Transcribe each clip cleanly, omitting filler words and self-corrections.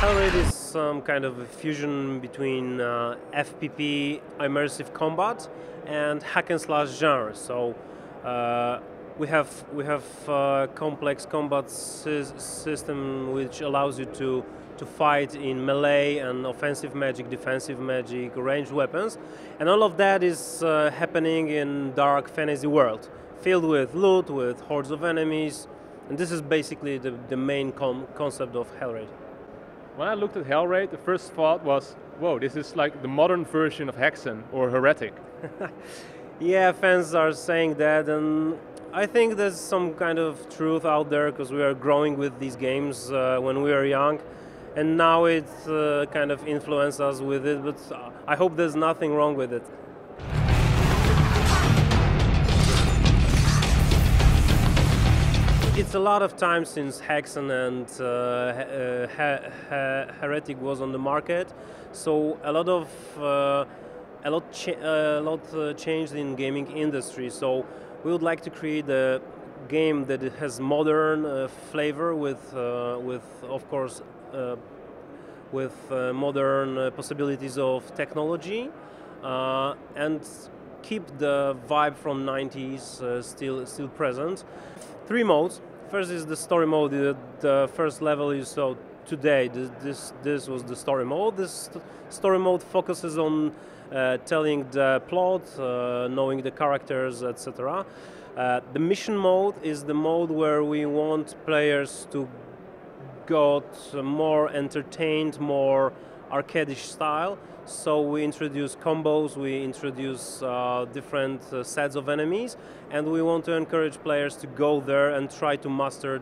Hellraid is some kind of a fusion between FPP, immersive combat, and hack and slash genre. So we have complex combat system which allows you to fight in melee and offensive magic, defensive magic, ranged weapons, and all of that is happening in dark fantasy world, filled with loot, with hordes of enemies, and this is basically the main concept of Hellraid. When I looked at Hellraid, the first thought was, whoa, this is like the modern version of Hexen or Heretic. Yeah, fans are saying that, and I think there's some kind of truth out there, because we are growing with these games when we were young, and now it kind of influenced us with it, but I hope there's nothing wrong with it. It's a lot of time since Hexen and Heretic was on the market, so a lot changed in gaming industry. So we would like to create a game that has modern flavor with of course modern possibilities of technology and keep the vibe from 90s still present. 3 modes. First is the story mode. The first level you saw today. This was the story mode. This story mode focuses on telling the plot, knowing the characters, etc. The mission mode is the mode where we want players to get more entertained, more arcadish style. So we introduce combos, we introduce different sets of enemies, and we want to encourage players to go there and try to master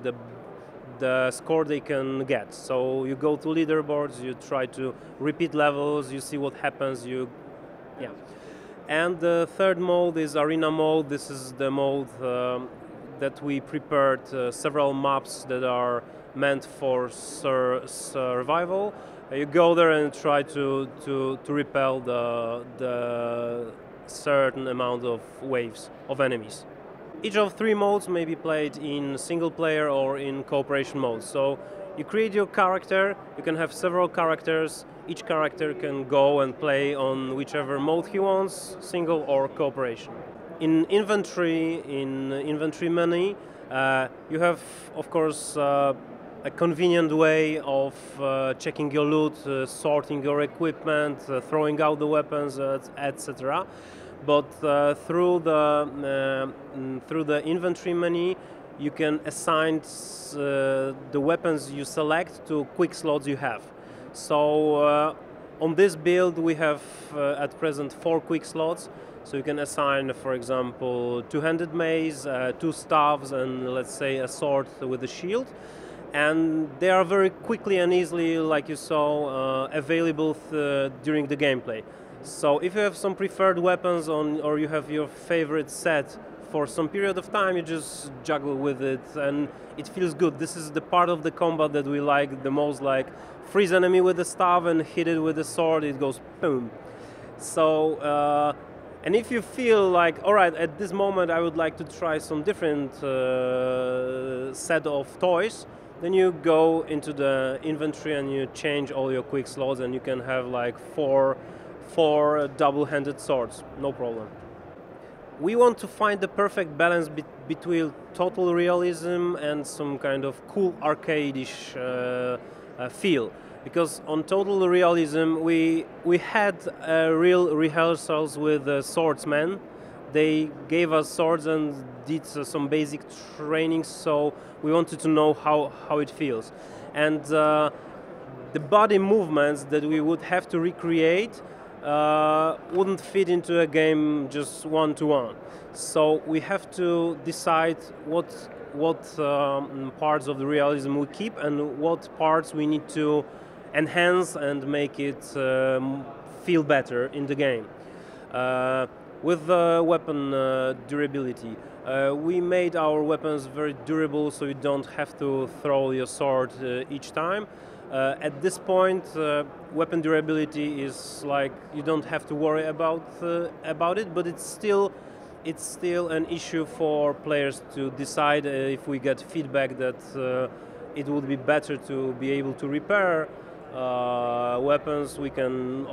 the score they can get. So you go to leaderboards, you try to repeat levels, you see what happens, yeah. And the third mode is arena mode. This is the mode that we prepared several maps that are meant for survival. You go there and try to repel the certain amount of waves of enemies. Each of 3 modes may be played in single player or in cooperation mode. So you create your character, you can have several characters, each character can go and play on whichever mode he wants, single or cooperation. In inventory menu, you have, of course, a convenient way of checking your loot, sorting your equipment, throwing out the weapons, etc. But through the inventory menu, you can assign the weapons you select to quick slots you have. So on this build we have at present 4 quick slots. So you can assign, for example, 2-handed mace, 2 staves, and let's say a sword with a shield. And they are very quickly and easily, like you saw, available during the gameplay. So if you have some preferred weapons or you have your favorite set for some period of time, you just juggle with it and it feels good. This is the part of the combat that we like the most, like freeze enemy with the staff and hit it with the sword, it goes boom. So, and if you feel like, all right, at this moment I would like to try some different set of toys, then you go into the inventory and you change all your quick slots and you can have like four double-handed swords, no problem. We want to find the perfect balance between total realism and some kind of cool arcade-ish feel. Because on total realism we had real rehearsals with swordsmen. They gave us swords and did some basic training, so we wanted to know how it feels. And the body movements that we would have to recreate wouldn't fit into a game just one-to-one. So we have to decide what parts of the realism we keep and what parts we need to enhance and make it feel better in the game. With weapon durability, we made our weapons very durable, so you don't have to throw your sword each time. At this point, weapon durability is like you don't have to worry about it, but it's still an issue for players to decide if we get feedback that it would be better to be able to repair weapons, we can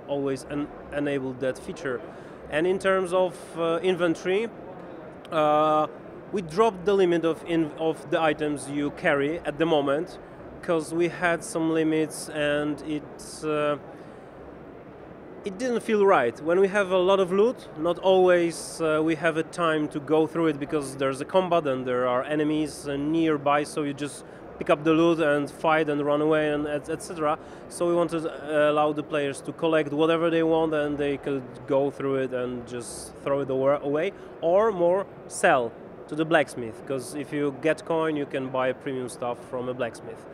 always enable that feature. And in terms of inventory, we dropped the limit of the items you carry at the moment, because we had some limits and it didn't feel right. When we have a lot of loot, not always we have a time to go through it, because there's a combat and there are enemies nearby, so you just pick up the loot and fight and run away and etc. So we wanted to allow the players to collect whatever they want, and they could go through it and just throw it away, or more, sell to the blacksmith, because if you get coin you can buy premium stuff from a blacksmith.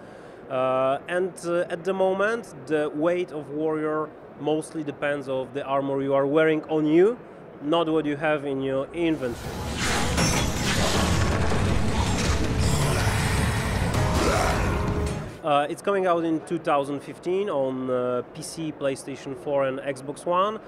At the moment the weight of warrior mostly depends on the armor you are wearing on you, not what you have in your inventory. It's coming out in 2015 on PC, PlayStation 4 and Xbox One.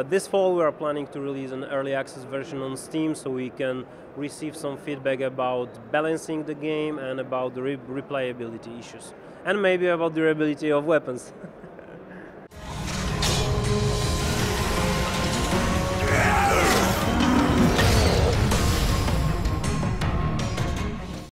This fall we are planning to release an early access version on Steam, so we can receive some feedback about balancing the game and about the replayability issues. And maybe about durability of weapons.